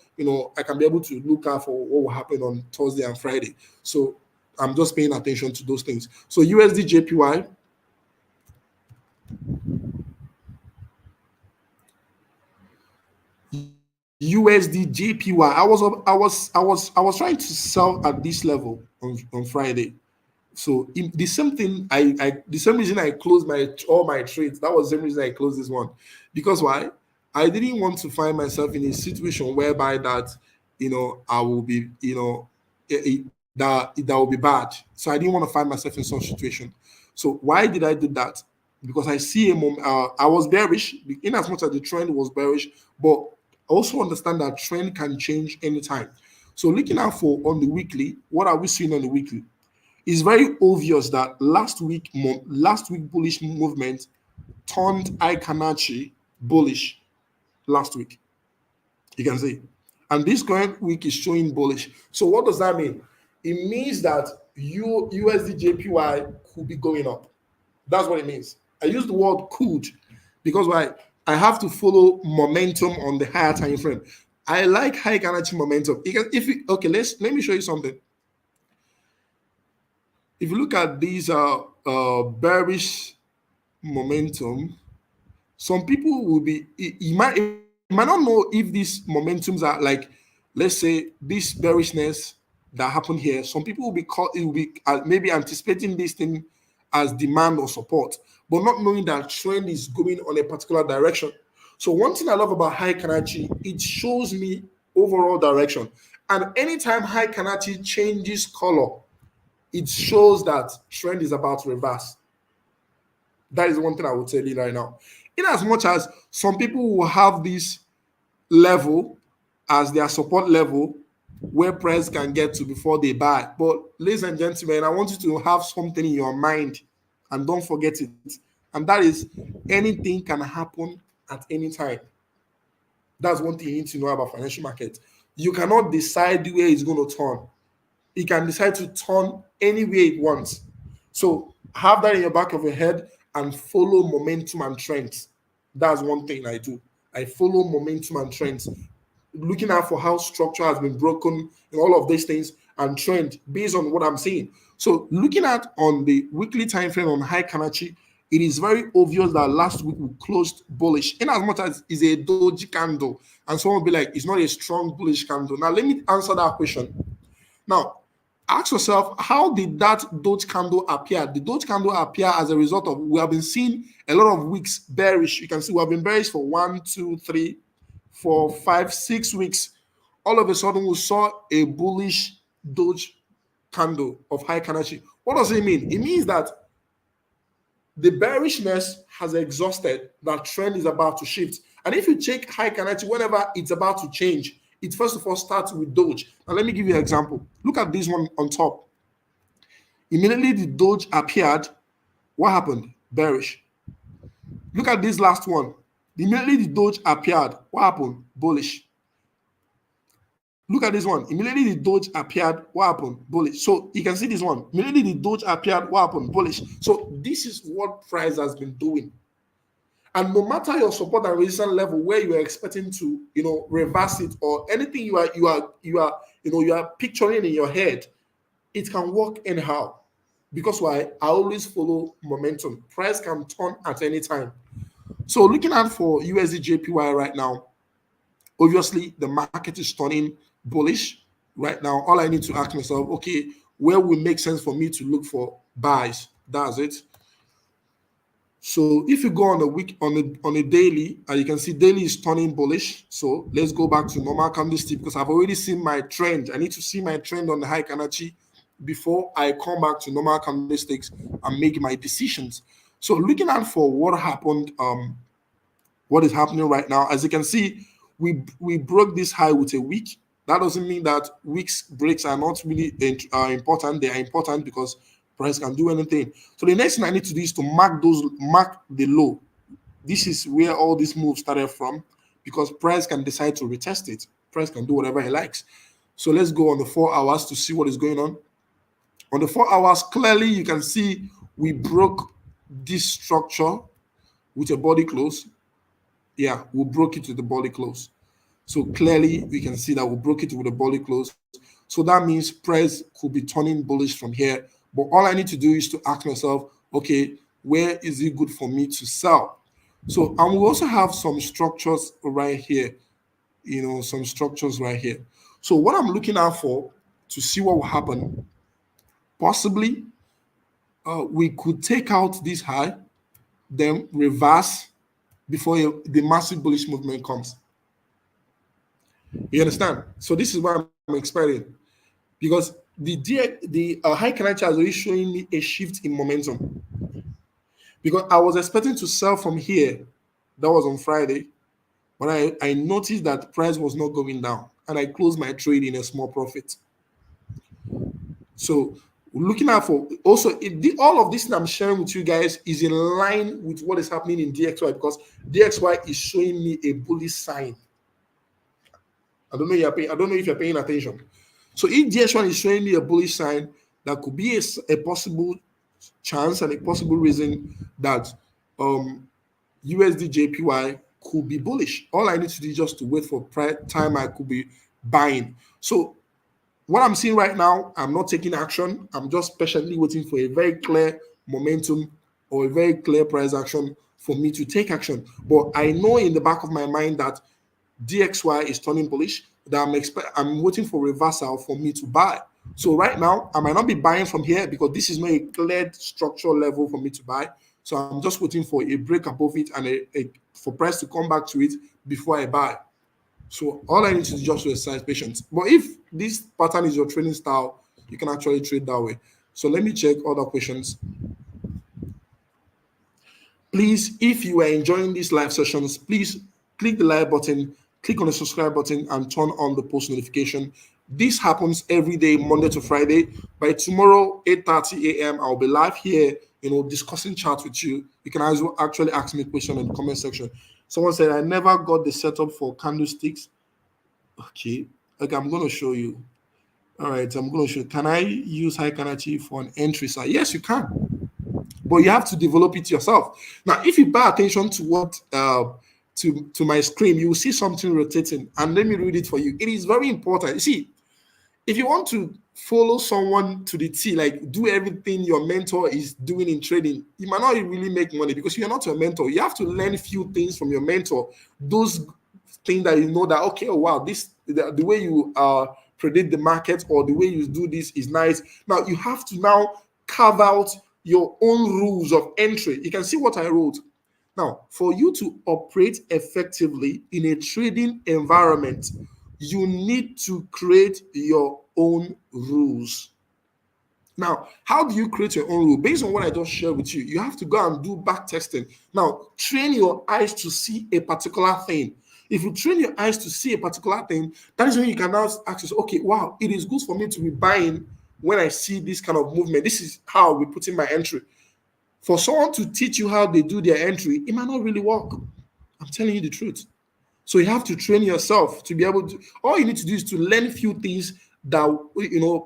A: I can be able to look out for what will happen on Thursday and Friday. So I'm just paying attention to those things. So USD JPY. USD JPY. I was trying to sell at this level on Friday. So the same thing, the same reason I closed all my trades. That was the same reason I closed this one, because why? I didn't want to find myself in a situation whereby that I will be that will be bad. So I didn't want to find myself in such situation. So why did I do that? Because I see a moment. I was bearish in as much as the trend was bearish, but I also understand that trend can change anytime. So looking out for on the weekly, what are we seeing on the weekly? It's very obvious that last week bullish movement turned Ikanachi bullish last week. You can see, and this current week is showing bullish. So what does that mean? It means that USD JPY could be going up. That's what it means. I use the word could because why? I have to follow momentum on the higher time frame. I like high Ikanachi momentum. Okay, let me show you something. If you look at these bearish momentum, some people will be you might not know if these momentums are like, let's say this bearishness that happened here. Some people will be maybe anticipating this thing as demand or support, but not knowing that trend is going on a particular direction. So one thing I love about high Kanachi, it shows me overall direction, and anytime high Kanachi changes color, it shows that trend is about to reverse. That is one thing I will tell you right now. In as much as some people will have this level as their support level where price can get to before they buy. But ladies and gentlemen, I want you to have something in your mind and don't forget it. And that is anything can happen at any time. That's one thing you need to know about financial market. You cannot decide where it's going to turn. It can decide to turn any way it wants. So have that in your back of your head and follow momentum and trends. That's one thing I do. I follow momentum and trends, looking out for how structure has been broken and all of these things and trend based on what I'm seeing. So looking at on the weekly time frame on high Kanachi, it is very obvious that last week we closed bullish in as much as it's a doji candle, and someone will be like, it's not a strong bullish candle. Now let me answer that question. Now ask yourself, how did that Doge candle appear? The Doge candle appear as a result of, we have been seeing a lot of weeks bearish. You can see we have been bearish for 1, 2, 3, 4, 5, 6 weeks. All of a sudden, we saw a bullish Doge candle of high Kanachi. What does it mean? It means that the bearishness has exhausted, that trend is about to shift. And if you check high Kanachi, whenever it's about to change, it first of all starts with Doge. Now, let me give you an example. Look at this one on top. Immediately the Doge appeared, what happened? Bearish. Look at this last one. Immediately the Doge appeared, what happened? Bullish. Look at this one. Immediately the Doge appeared, what happened? Bullish. So you can see this one. Immediately the Doge appeared, what happened? Bullish. So this is what price has been doing. And no matter your support and resistance level where you are expecting to, reverse it, or anything you are picturing in your head, it can work anyhow. Because why? I always follow momentum. Price can turn at any time. So looking at for USD JPY right now, obviously the market is turning bullish. right now, all I need to ask myself, okay, where will make sense for me to look for buys? That's it. So if you go on a week on a daily, and you can see daily is turning bullish. So let's go back to normal candlestick because I've already seen my trend. I need to see my trend on the high energy before I come back to normal candlesticks and make my decisions. So looking out for what happened, what is happening right now, as you can see, we broke this high with a wick. That doesn't mean that wicks breaks are not really important. They are important because price can do anything. So the next thing I need to do is to mark the low. This is where all this move started from, because price can decide to retest it. Price can do whatever he likes. So let's go on the 4 hours to see what is going on. On the 4 hours, clearly you can see we broke this structure with a body close. Yeah, we broke it with the body close. So clearly we can see that we broke it with the body close. So that means price could be turning bullish from here. But all I need to do is to ask myself, okay, where is it good for me to sell? So, and we also have some structures right here, some structures right here. So what I'm looking out for to see what will happen, possibly we could take out this high, then reverse before the massive bullish movement comes. You understand? So this is what I'm expecting, because the high current chart is already showing me a shift in momentum. Because I was expecting to sell from here, that was on Friday, but I noticed that price was not going down, and I closed my trade in a small profit. So looking out for also all of this that I'm sharing with you guys is in line with what is happening in DXY, because DXY is showing me a bullish sign. I don't know if you're paying attention. So if DX1 is showing me a bullish sign, that could be a possible chance and a possible reason that USD JPY could be bullish. All I need to do is just to wait for time I could be buying. So what I'm seeing right now, I'm not taking action. I'm just patiently waiting for a very clear momentum or a very clear price action for me to take action. But I know in the back of my mind that DXY is turning bullish, that I'm waiting for reversal for me to buy. So right now, I might not be buying from here because this is not a cleared structural level for me to buy. So I'm just waiting for a break above it and for price to come back to it before I buy. So all I need to do is just to exercise patience. But if this pattern is your trading style, you can actually trade that way. So let me check other questions. Please, if you are enjoying these live sessions, please click the like button, click on the subscribe button, and turn on the post notification. This happens every day, Monday to Friday. By tomorrow, 8:30 a.m., I'll be live here, discussing charts with you. You can actually ask me a question in the comment section. Someone said, I never got the setup for candlesticks. Okay, I'm going to show you. All right, I'm going to show you. Can I use high energy for an entry side? Yes, you can, but you have to develop it yourself. Now, if you pay attention to what to my screen, you will see something rotating, and let me read it for you. It is very important. You see, if you want to follow someone to the T, like do everything your mentor is doing in trading, you might not really make money because you're not your mentor. You have to learn a few things from your mentor. Those things that you know that, okay, oh wow, the way you predict the market or the way you do this is nice. Now you have to now carve out your own rules of entry. You can see what I wrote. Now, for you to operate effectively in a trading environment, you need to create your own rules. Now, how do you create your own rule? Based on what I just shared with you, you have to go and do back testing. Now, train your eyes to see a particular thing. If you train your eyes to see a particular thing, that is when you can now ask yourself, okay, wow, it is good for me to be buying when I see this kind of movement. This is how we put in my entry. For someone to teach you how they do their entry, it might not really work. I'm telling you the truth. So you have to train yourself to be able to. All you need to do is to learn few things that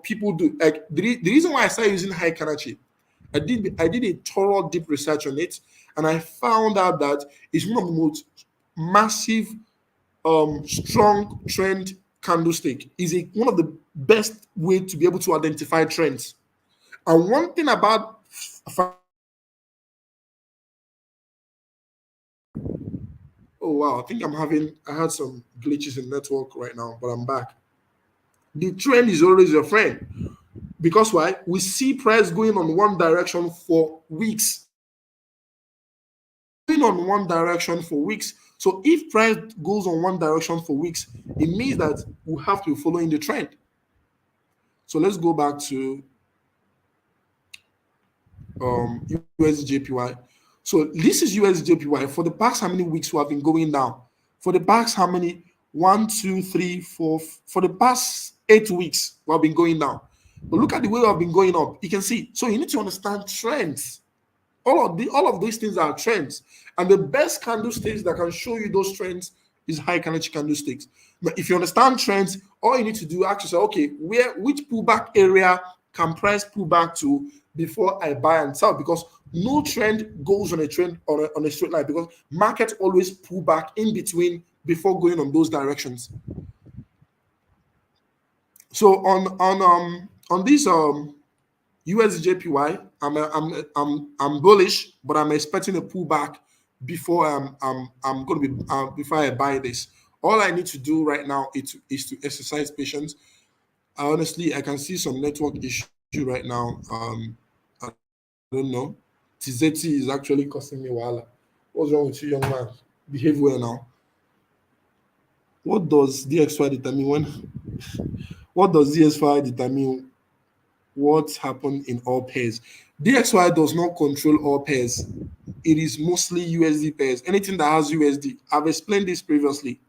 A: people do. Like the reason why I started using high Kanachi, I did a thorough deep research on it, and I found out that it's one of the most massive, strong trend candlestick. Is one of the best way to be able to identify trends. And one thing about oh wow, I think I had some glitches in network right now, but I'm back. The trend is always your friend. Because why? We see price going on one direction for weeks. Going on one direction for weeks. So if price goes on one direction for weeks, it means that we have to be following the trend. So let's go back to USJPY. So this is USJPY for the past how many weeks we have been going down? For the past how many? One, two, three, four. For the past 8 weeks, we have been going down. But look at the way we have been going up. You can see. So you need to understand trends. All of these things are trends, and the best candlesticks that can show you those trends is high candlestick candlesticks. But if you understand trends, all you need to do actually say, okay, which pullback area can price pull back to before I buy and sell? Because no trend goes on a trend on a straight line, because market always pull back in between before going on those directions. So on this USJPY, I'm bullish, but I'm expecting a pullback before I'm going to be before I buy this. All I need to do right now is to exercise patience. Honestly, I can see some network issue right now. I don't know. Tizeti is actually costing me while. What's wrong with you, young man? Behave well now. What does DXY determine when? What does DXY determine what happened in all pairs? DXY does not control all pairs. It is mostly USD pairs. Anything that has USD, I've explained this previously.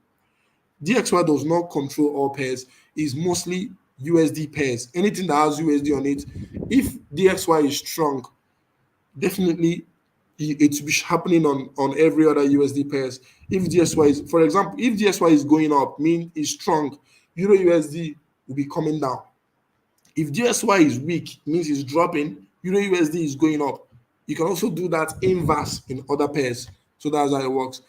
A: DXY does not control all pairs. It's mostly USD pairs. Anything that has USD on it, if DXY is strong, definitely it will be happening on every other USD pairs. If DXY is, for example, if DXY is going up, mean it's strong, Euro USD will be coming down. If DSY is weak, means it's dropping, Euro USD is going up. You can also do that inverse in other pairs. So that's how it works.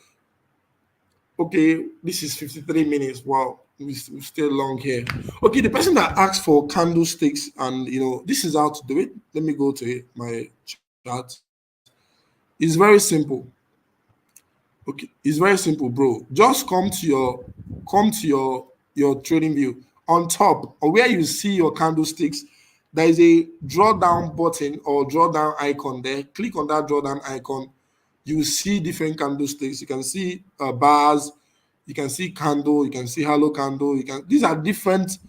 A: Okay, this is 53 minutes. Wow, we're still long here. Okay, the person that asked for candlesticks, and this is how to do it. Let me go to it, my chat. It's very simple. Okay, it's very simple, bro. Just come to your trading view. On top or where you see your candlesticks, there is a drawdown button or drawdown icon there. Click on that drawdown icon. You will see different candlesticks. You can see bars, you can see candle, you can see halo candle. These are different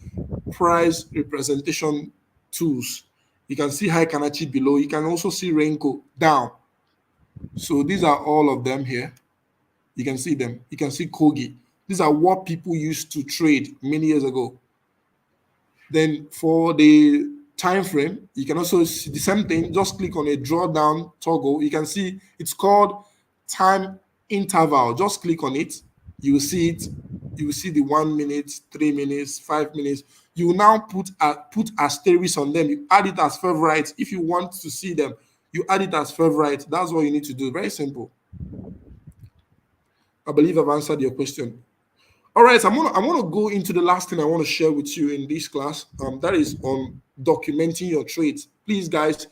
A: price representation tools. You can see high Kanachi below. You can also see Renko down. So these are all of them here. You can see them. You can see Kogi. These are what people used to trade many years ago. Then for the time frame, you can also see the same thing. Just click on a drawdown toggle. You can see it's called time interval. Just click on it. You will see it. You will see the 1 minute, 3 minutes, 5 minutes. You will now put asterisk on them. You add it as favorite. If you want to see them, you add it as favorite. That's what you need to do. Very simple. I believe I've answered your question. All right, so I'm gonna go into the last thing I want to share with you in this class. That is on documenting your trades. Please, guys,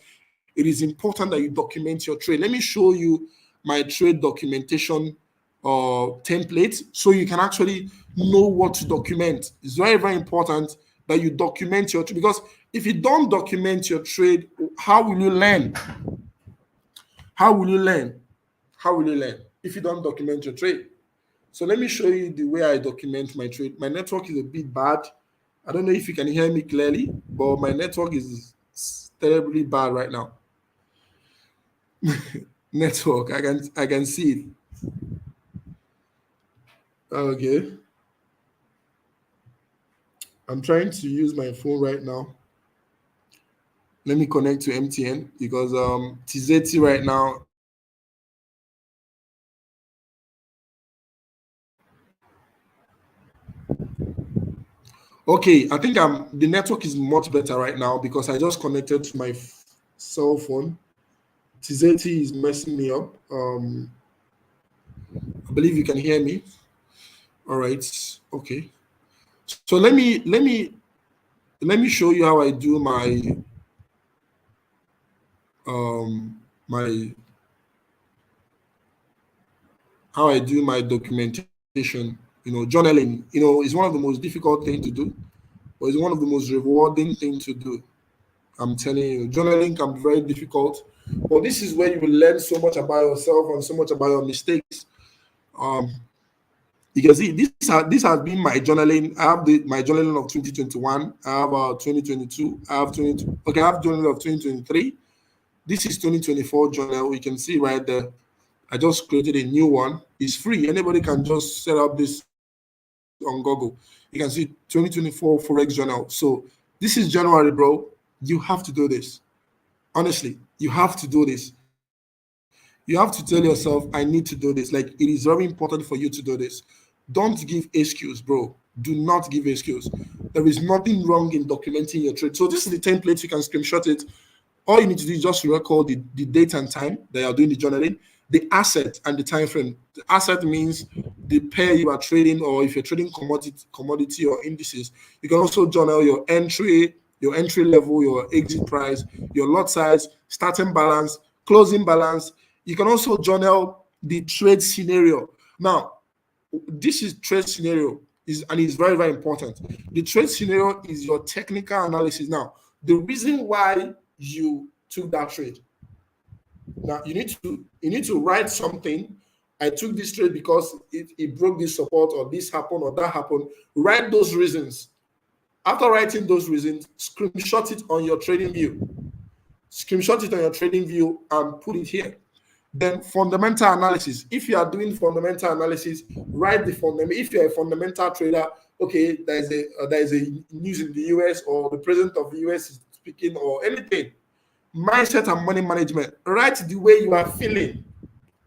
A: it is important that you document your trade. Let me show you my trade documentation template so you can actually know what to document. It's very, very important that you document your trade, because if you don't document your trade, how will you learn? How will you learn? How will you learn if you don't document your trade? So let me show you the way I document my trade. My network is a bit bad. I don't know if you can hear me clearly, but my network is terribly bad right now. Network, I can see it. Okay. I'm trying to use my phone right now. Let me connect to MTN because TZT right now. Okay, I think the network is much better right now because I just connected to my cell phone. TZT is messing me up. I believe you can hear me. All right. Okay. So let me show you how I do my how I do my documentation. Journaling. Is one of the most difficult things to do, but it's one of the most rewarding things to do. I'm telling you, journaling can be very difficult, but this is where you will learn so much about yourself and so much about your mistakes. Um, you can see this has been my journaling. I have my journaling of 2021. I have 2022. I have 20. Okay, I have journaling of 2023. This is 2024 journal. You can see right there. I just created a new one. It's free. Anybody can just set up this on Google. You can see 2024 Forex journal. So this is January, bro. You have to do this. Honestly, you have to do this. You have to tell yourself, I need to do this. Like, it is very important for you to do this. Don't give excuse, bro. Do not give excuse. There is nothing wrong in documenting your trade. So this is the template. You can screenshot it. All you need to do is just record the date and time that you're doing the journaling, the asset and the time frame. The asset means the pair you are trading, or if you're trading commodity or indices. You can also journal your entry level, your exit price, your lot size, starting balance, closing balance. You can also journal the trade scenario. Now, this is trade scenario and it's very, very important. The trade scenario is your technical analysis. Now, the reason why you took that trade. Now you need to write something. I took this trade because it broke this support, or this happened, or that happened. Write those reasons. After writing those reasons, screenshot it on your trading view. Screenshot it on your trading view and put it here. Then fundamental analysis. If you are doing fundamental analysis, write the fundamental. If you're a fundamental trader, okay, there is a news in the US, or the president of the US is speaking, or anything. Mindset and money management. Write the way you are feeling.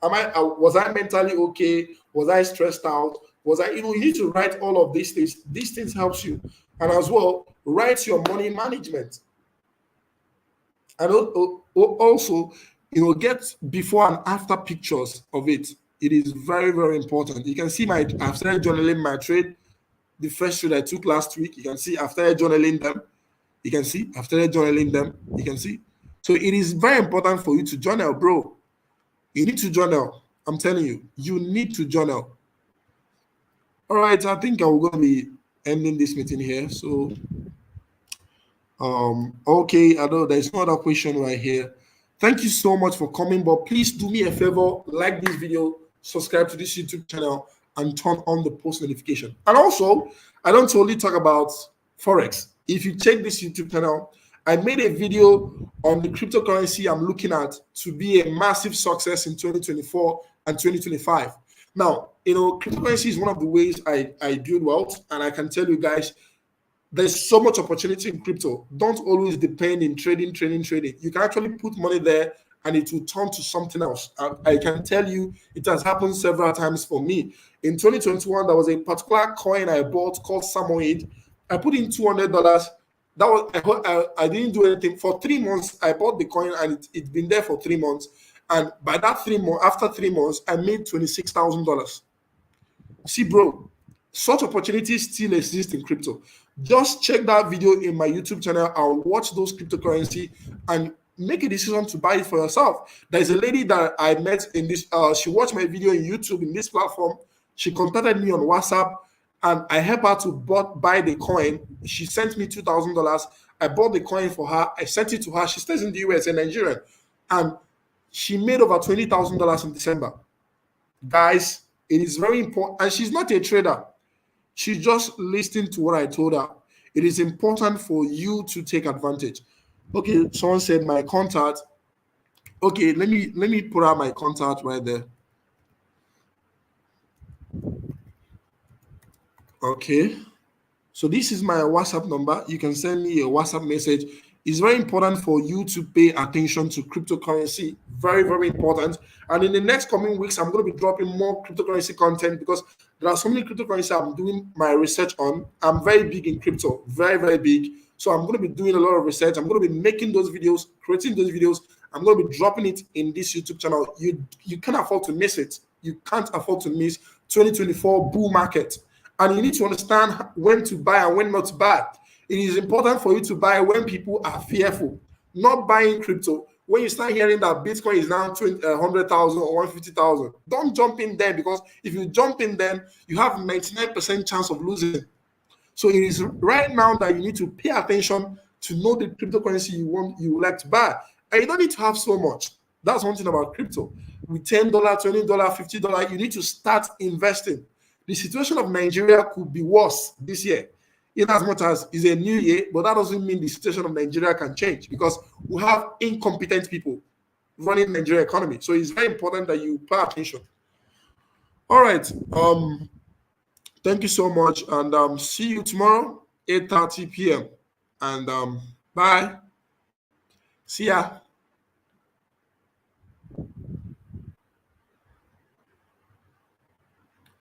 A: Was I mentally okay? Was I stressed out? Was I, you need to write all of these things. These things helps you. And as well, write your money management. And also, get before and after pictures of it. It is very, very important. You can see I've started journaling my trade. The first trade I took last week. You can see I've started journaling them. You can see I've started journaling them. You can see. So it is very important for you to journal, bro. You need to journal. I'm telling you, you need to journal. All right, I think I'm going to be ending this meeting here. So, okay, I know there's no other question right here. Thank you so much for coming, but please do me a favor, like this video, subscribe to this YouTube channel, and turn on the post notification. And also, I don't only talk about Forex. If you check this YouTube channel, I made a video on the cryptocurrency I'm looking at to be a massive success in 2024 and 2025. Now, cryptocurrency is one of the ways I build wealth, and I can tell you guys, there's so much opportunity in crypto. Don't always depend in trading. You can actually put money there and it will turn to something else. I can tell you it has happened several times for me. In 2021, there was a particular coin I bought called Samoyed. I put in $200. That was I didn't do anything for 3 months. I bought the coin and it's been there for 3 months. And by that 3 months, after 3 months, I made $26,000. See, bro, such opportunities still exist in crypto. Just check that video in my YouTube channel. I'll watch those cryptocurrency and make a decision to buy it for yourself. There's a lady that I met in this. She watched my video in YouTube in this platform. She contacted me on WhatsApp, and I helped her to buy the coin. She sent me $2,000. I bought the coin for her. I sent it to her. She stays in the US, a Nigerian, and she made over $20,000 in December. Guys, it is very important. And she's not a trader. She's just listening to what I told her. It is important for you to take advantage. Okay, someone said my contact. Okay, let me put out my contact right there. Okay, so this is my WhatsApp number. You can send me a WhatsApp message. It's very important for you to pay attention to cryptocurrency. Very, very important. And in the next coming weeks, I'm going to be dropping more cryptocurrency content because there are so many cryptocurrency I'm doing my research on. I'm very big in crypto, very, very big. So I'm going to be doing a lot of research. I'm going to be making those videos, creating those videos. I'm going to be dropping it in this YouTube channel. You can't afford to miss it. You can't afford to miss 2024 bull market. And you need to understand when to buy and when not to buy. It is important for you to buy when people are fearful, not buying crypto. When you start hearing that Bitcoin is now 100,000 or 150,000, don't jump in there, because if you jump in then, you have 99% chance of losing. So it is right now that you need to pay attention to know the cryptocurrency you would like to buy. And you don't need to have so much. That's one thing about crypto. With $10, $20, $50, you need to start investing. The situation of Nigeria could be worse this year, in as much as it's a new year, but that doesn't mean the situation of Nigeria can change because we have incompetent people running the Nigeria economy. So it's very important that you pay attention. All right. Thank you so much, and see you tomorrow, 8:30 p.m. And bye. See ya.